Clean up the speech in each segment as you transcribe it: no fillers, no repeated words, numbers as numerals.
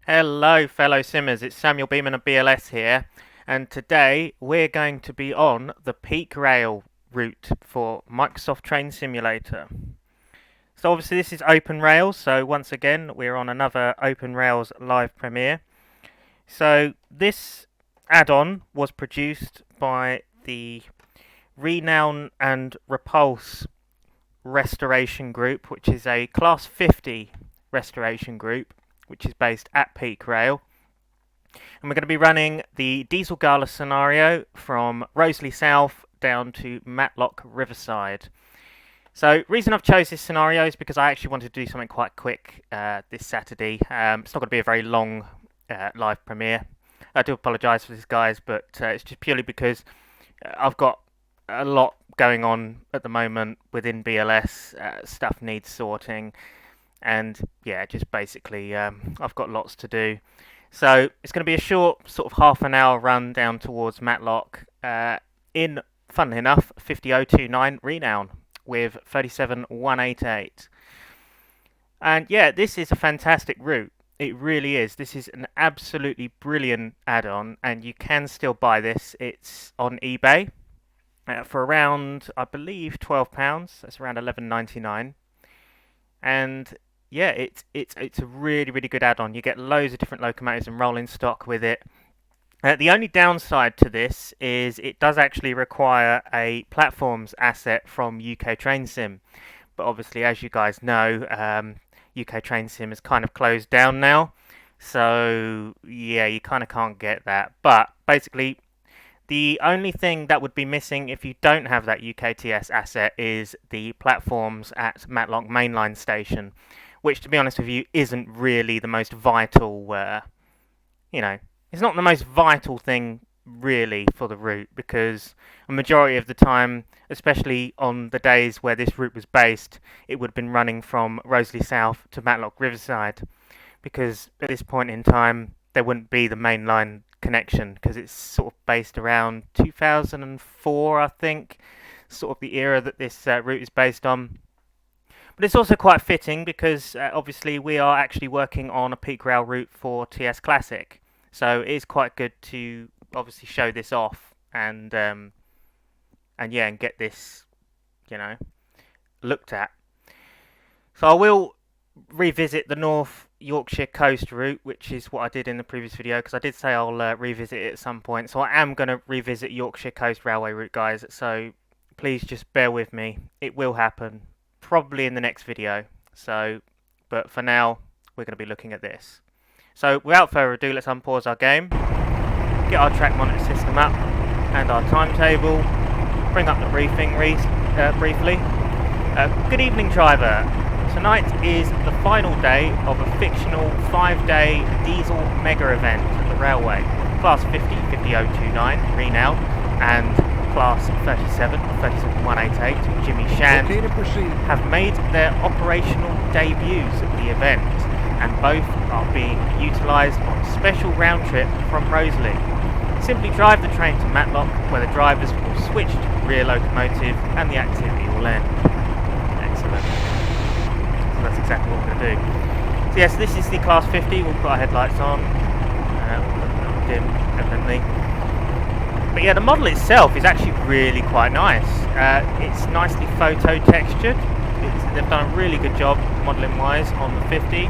Hello fellow simmers, it's Samuel Beeman of BLS here, and today we're going to be on the Peak Rail route for Microsoft Train Simulator. So obviously this is OpenRails, so once again we're on another OpenRails live premiere. So this add-on was produced by the Renown and Repulse Restoration Group, which is a Class 50 restoration group, which is based at Peak Rail. And we're going to be running the Diesel Gala scenario from Roseley South down to Matlock Riverside. So reason I've chose this scenario is because I actually wanted to do something quite quick this Saturday. It's not going to be a very long live premiere. I do apologise for this, guys, but it's just purely because I've got a lot going on at the moment within BLS. Stuff needs sorting. And yeah, just basically I've got lots to do. So it's going to be a short sort of half an hour run down towards Matlock in, funnily enough, 50029 Renown with 37188. And yeah, this is a fantastic route. It really is. This is an absolutely brilliant add-on, and you can still buy this. It's on eBay for around, I believe, £12. That's around $11.99. And yeah, it's a really good add-on. You get loads of different locomotives and rolling stock with it. The only downside to this is it does actually require a platforms asset from UK Train Sim. But obviously, as you guys know, UK Train Sim is kind of closed down now. So yeah, you kind of can't get that. But basically, the only thing that would be missing if you don't have that UKTS asset is the platforms at Matlock Mainline Station, which, to be honest with you, isn't really the most vital, it's not the most vital thing really for the route, because a majority of the time, especially on the days where this route was based, it would have been running from Roseley South to Matlock Riverside, because at this point in time, there wouldn't be the mainline connection, because it's sort of based around 2004, I think, sort of the era that this route is based on. But it's also quite fitting because obviously we are actually working on a Peak Rail route for TS Classic, so it is quite good to obviously show this off and get this looked at. So I will revisit the North Yorkshire Coast route, which is what I did in the previous video, because I did say I'll revisit it at some point. So I am going to revisit Yorkshire Coast Railway route, guys, so please just bear with me. It will happen, probably in the next video. But for now, we're going to be looking at this. So without further ado, let's unpause our game, get our track monitor system up and our timetable, bring up the briefing briefly. Good evening, driver. Tonight is the final day of a fictional 5-day diesel mega event at the railway. Class 50, 50029, Renown, and Class 37, 37188, Jimmy Shand, have made their operational debuts at the event, and both are being utilised on a special round trip from Roseley. Simply drive the train to Matlock, where the drivers will switch to the rear locomotive and the activity will end. Excellent. So that's exactly what we're going to do. So yes, this is the Class 50. We'll put our headlights on. We'll dim, evidently. But yeah, the model itself is actually really quite nice. It's nicely photo textured. They've done a really good job modelling wise on the 50.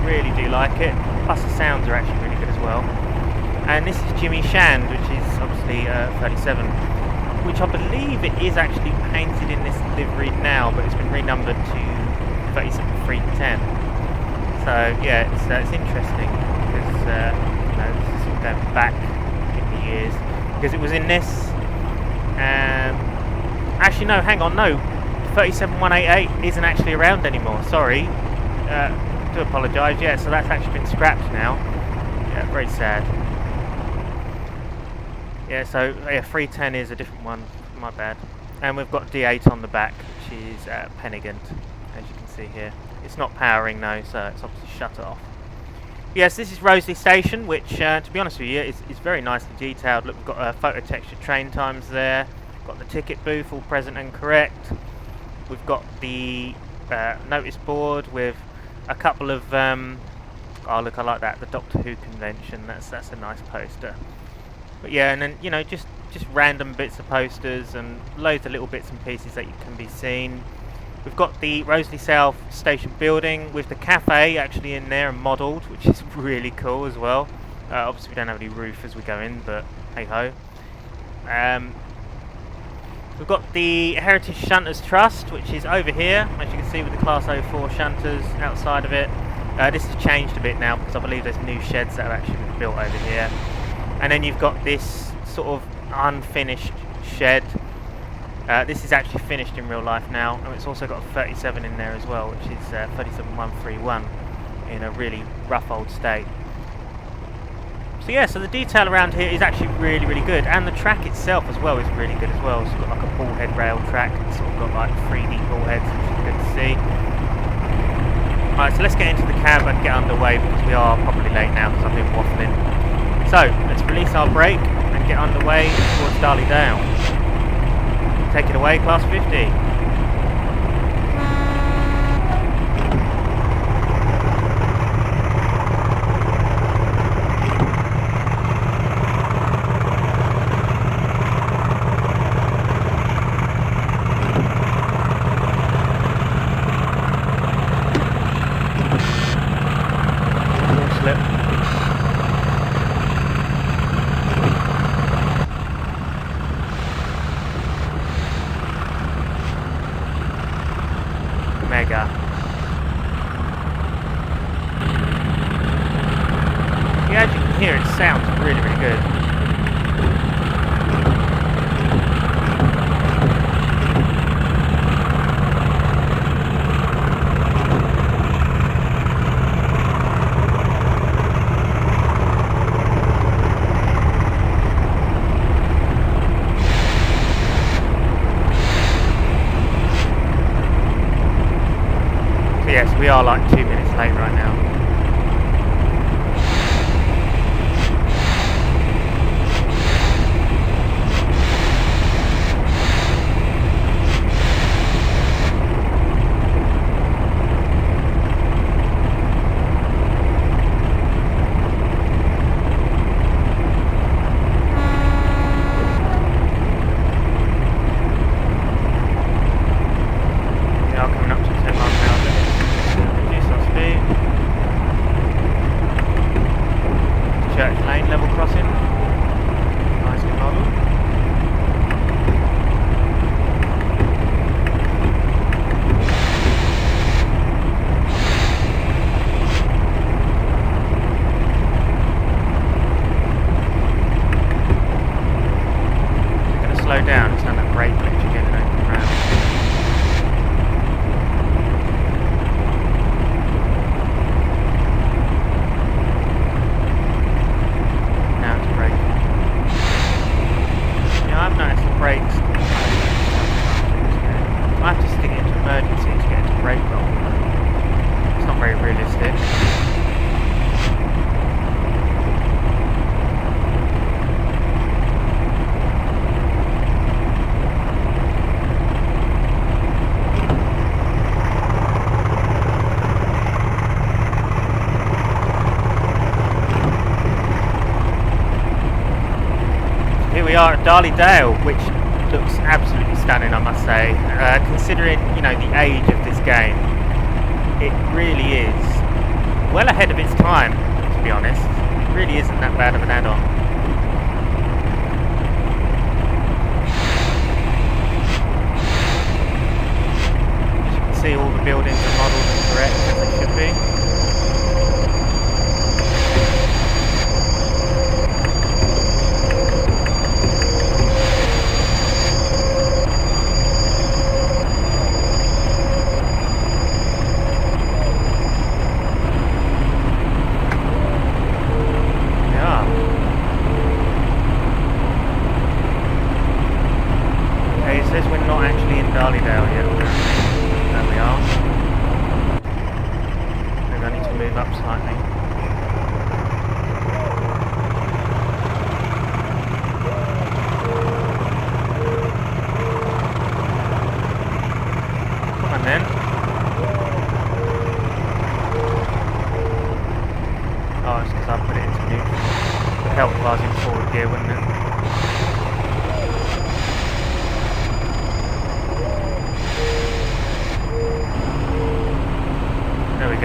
Really do like it. Plus the sounds are actually really good as well. And this is Jimmy Shand, which is obviously 37, which I believe it is actually painted in this livery now, but it's been renumbered to 37310. So yeah, it's interesting because this is sort of going back in the years, because it was in this. Actually, no, hang on, no, 37188 isn't actually around anymore. Sorry, do apologise. Yeah, so that's actually been scrapped now. Yeah, very sad. Yeah, so yeah, 310 is a different one. My bad. And we've got D8 on the back, which is Pennigant, as you can see here. It's not powering though, so it's obviously shut off. Yes, this is Roseley Station, which, to be honest with you, is very nicely detailed. Look, we've got photo textured train times there. Got the ticket booth all present and correct. we've got the notice board with a couple of oh look, I like that, the Doctor Who convention. That's a nice poster. But yeah, and then just random bits of posters and loads of little bits and pieces that can be seen. We've got the Roseley South station building with the cafe actually in there and modelled, which is really cool as well. Obviously we don't have any roof as we go in, but hey ho. We've got the Heritage Shunters Trust, which is over here, as you can see with the Class 04 shunters outside of it. This has changed a bit now because I believe there's new sheds that have actually been built over here. And then you've got this sort of unfinished shed. This is actually finished in real life now, and it's also got a 37 in there as well, which is 37131 in a really rough old state. So yeah, so the detail around here is actually really, really good, and the track itself as well is really good as well. So it's got like a bullhead rail track, it's sort of got like 3D bullheads, which is good to see. Alright, so let's get into the cab and get underway because we are probably late now because I've been waffling. So, let's release our brake and get underway towards Darley Dale. Take it away, Class 50. Mega. Yeah, as you can hear, it sounds really, really good. Yes, we are like 2 minutes late right now. We are coming up to 10 miles an hour. Reduce our speed. Church Lane level crossing. Nicely modelled. We're going to slow down. It's done that brake glitch again and open round. Brakes. I have to stick it into emergency to get into brake roll. It's not very realistic. Here we are at Darley Dale, which looks absolutely stunning, I must say. Considering, the age of this game, it really is well ahead of its time, to be honest. It really isn't that bad of an add-on. As you can see, all the buildings are modelled and correct as they should be. It says we're not actually in Darley Dale yet. There we are. Maybe I need to move up slightly.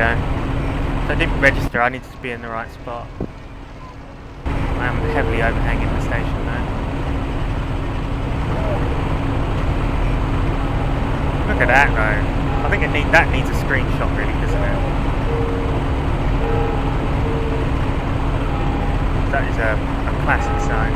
go. So I didn't register, I needed to be in the right spot. I am heavily overhanging the station though. Look at that though. I think that needs a screenshot really, doesn't it? That is a classic sign.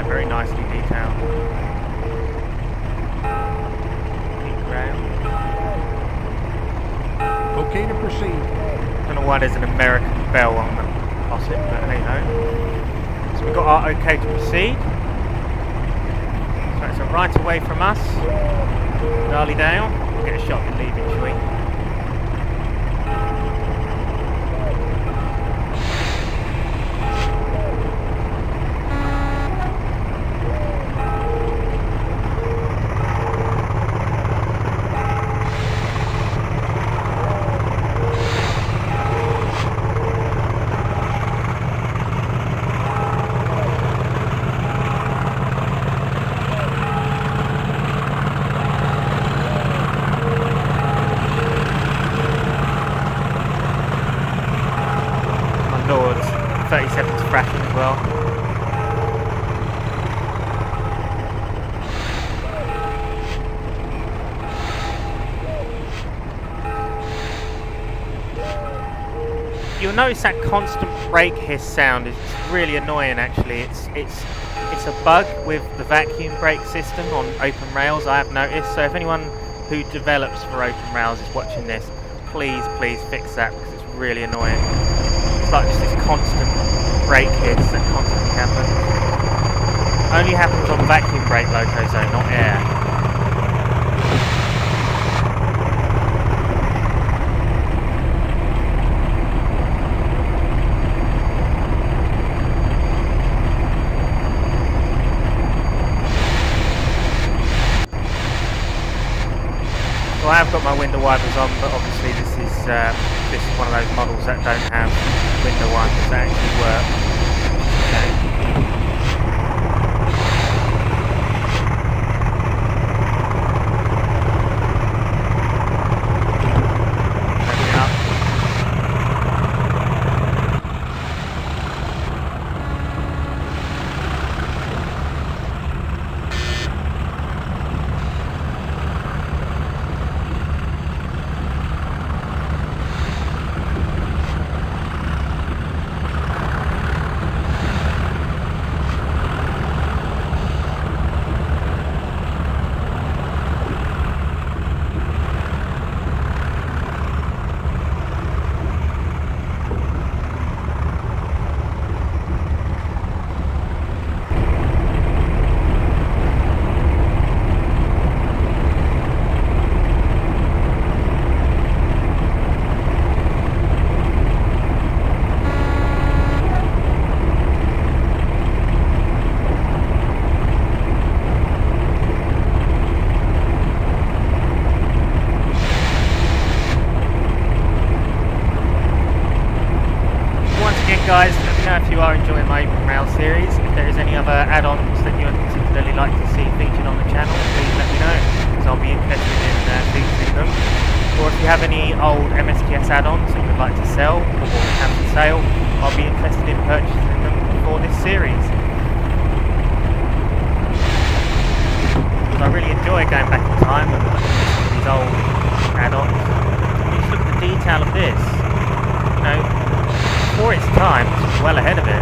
Very nicely detailed. Okay to proceed. Don't know why there's an American bell on the posset, but hey ho. So we've got our okay to proceed. So it's a right away from us. Darlydale. We'll get a shot of it leaving, shall we? Lords, 37's fracking as well. You'll notice that constant brake hiss sound is really annoying actually. It's a bug with the vacuum brake system on OpenRails, I have noticed. So if anyone who develops for OpenRails is watching this, please fix that because it's really annoying. It's like just this constant brake hits that constantly happens. Only happens on vacuum brake locos though, not air. So I have got my window wipers on, but obviously this is one of those models that don't have window wipers that actually work. Guys, let me know if you are enjoying my OpenRails series. If there is any other add-ons that you would particularly like to see featured on the channel, please let me know, because I'll be interested in featuring them. Or if you have any old MSTS add-ons that you would like to sell or have for sale, I'll be interested in purchasing them for this series. So I really enjoy going back in time and looking at these old add-ons. Just look at the detail of this. You know, for its time, it's well ahead of it.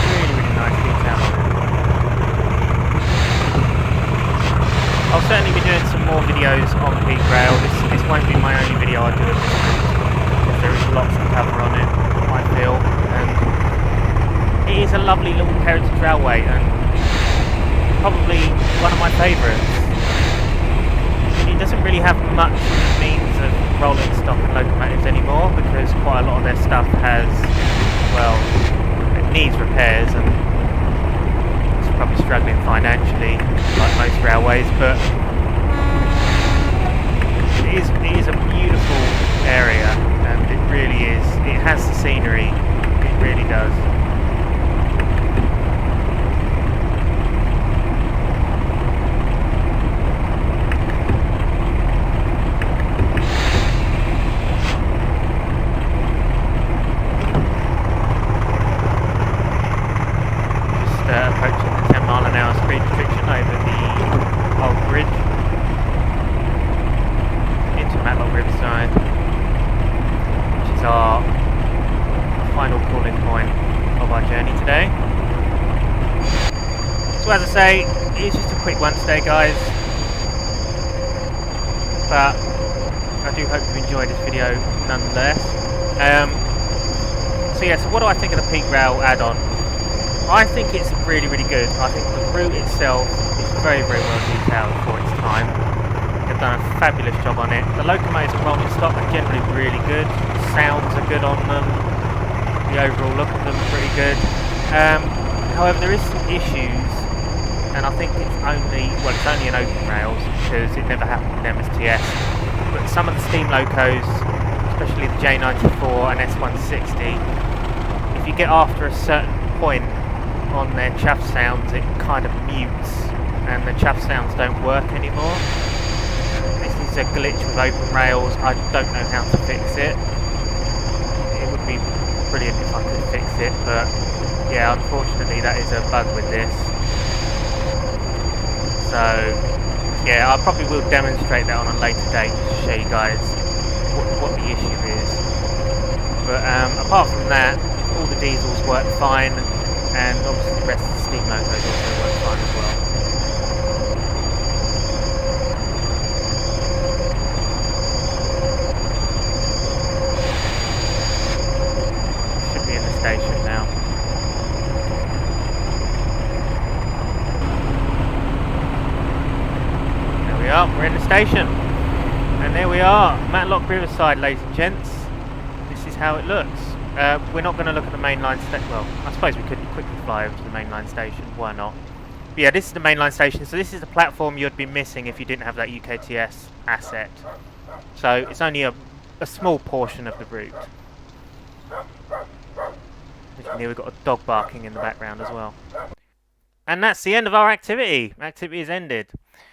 Really nice detail on it. I'll certainly be doing some more videos on Beerex. This won't be my only video I do of this route, because there is lots to cover on it, I feel. And it is a lovely little heritage railway, and probably one of my favourites. It doesn't really have much means of rolling stock and locomotives anymore, because quite a lot of their stuff has, well, it needs repairs, and it's probably struggling financially, like most railways, but it is a beautiful area, and it really is. It has the scenery, it really does. Approaching the 10-mile-an-hour speed restriction over the old bridge into Matlock Riverside, which is our final calling point of our journey today. So as I say, it's just a quick one today, guys, but I do hope you enjoyed this video nonetheless. So yeah, so what do I think of the Peak Rail add-on? I think it's really, really good. I think the route itself is very, very well detailed for its time. They've done a fabulous job on it. The locomotives and rolling stock are generally really good. The sounds are good on them. The overall look of them is pretty good. However, there is some issues, and I think it's only in OpenRails because it never happened in MSTS. But some of the steam locos, especially the J94 and S160, if you get after a certain point on their chaff sounds, it kind of mutes and the chaff sounds don't work anymore. This is a glitch with OpenRails. I don't know how to fix it. It would be brilliant if I could fix it, but yeah, unfortunately that is a bug with this. So yeah, I probably will demonstrate that on a later date to show you guys what the issue is. But apart from that, all the diesels work fine, and obviously the rest of the steam locos also work fine as well. Should be in the station now. There we are, we're in the station. And there we are, Matlock Riverside, ladies and gents. This is how it looks. We're not going to look at the mainline station. Well, I suppose we could quickly fly over to the mainline station. Why not? But yeah, this is the mainline station. So this is the platform you'd be missing if you didn't have that UKTS asset. So it's only a small portion of the route. As you can hear, we've got a dog barking in the background as well. And that's the end of our activity. Activity is ended.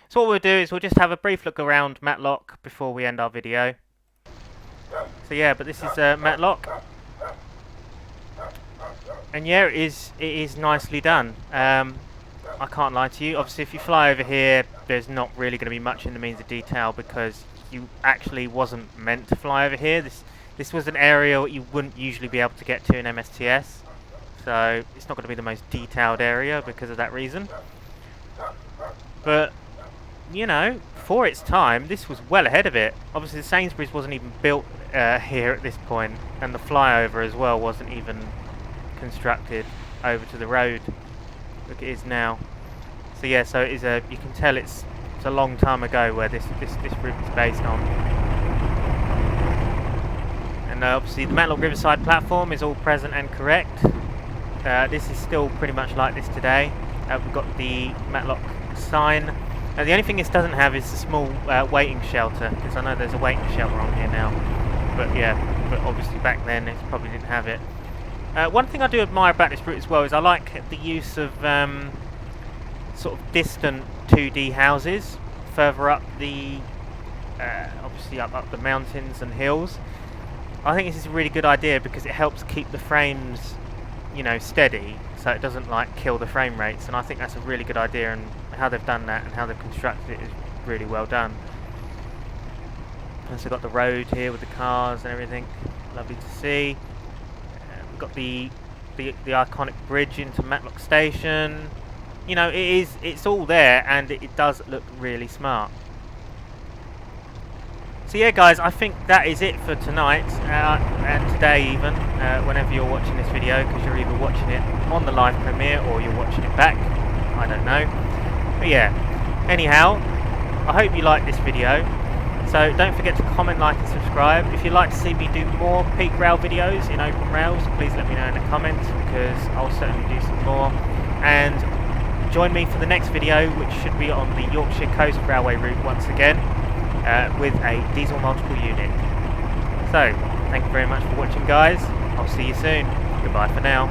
So what we'll do is we'll just have a brief look around Matlock before we end our video. So yeah, but this is Matlock. And yeah, it is nicely done. I can't lie to you. Obviously, if you fly over here, there's not really going to be much in the means of detail because you actually wasn't meant to fly over here. This was an area you wouldn't usually be able to get to in MSTS. So it's not going to be the most detailed area because of that reason. But, you know, for its time, this was well ahead of it. Obviously, the Sainsbury's wasn't even built here at this point, and the flyover as well wasn't even constructed over to the road. Look, it is now. So yeah, so it is a. You can tell it's a long time ago where this route is based on. And obviously, the Matlock Riverside platform is all present and correct. This is still pretty much like this today. We've got the Matlock sign. The only thing this doesn't have is a small waiting shelter, because I know there's a waiting shelter on here now. But yeah, but obviously back then it probably didn't have it. One thing I do admire about this route as well is I like the use of sort of distant 2D houses further up the, obviously up the mountains and hills. I think this is a really good idea because it helps keep the frames, you know, steady, so it doesn't like kill the frame rates. And I think that's a really good idea, and how they've done that and how they've constructed it is really well done. And so got the road here with the cars and everything, lovely to see. We've got the iconic bridge into Matlock Station. You know, it's all there, and it does look really smart. So yeah, guys, I think that is it for tonight and today even. Whenever you're watching this video, because you're either watching it on the live premiere or you're watching it back. I don't know. But yeah. Anyhow, I hope you liked this video. So don't forget to comment, like and subscribe. If you'd like to see me do more Peak Rail videos in OpenRails, please let me know in the comments, because I'll certainly do some more. And Join me for the next video, which should be on the Yorkshire Coast Railway route once again, with a diesel multiple unit. So, thank you very much for watching, guys. I'll see you soon. Goodbye for now.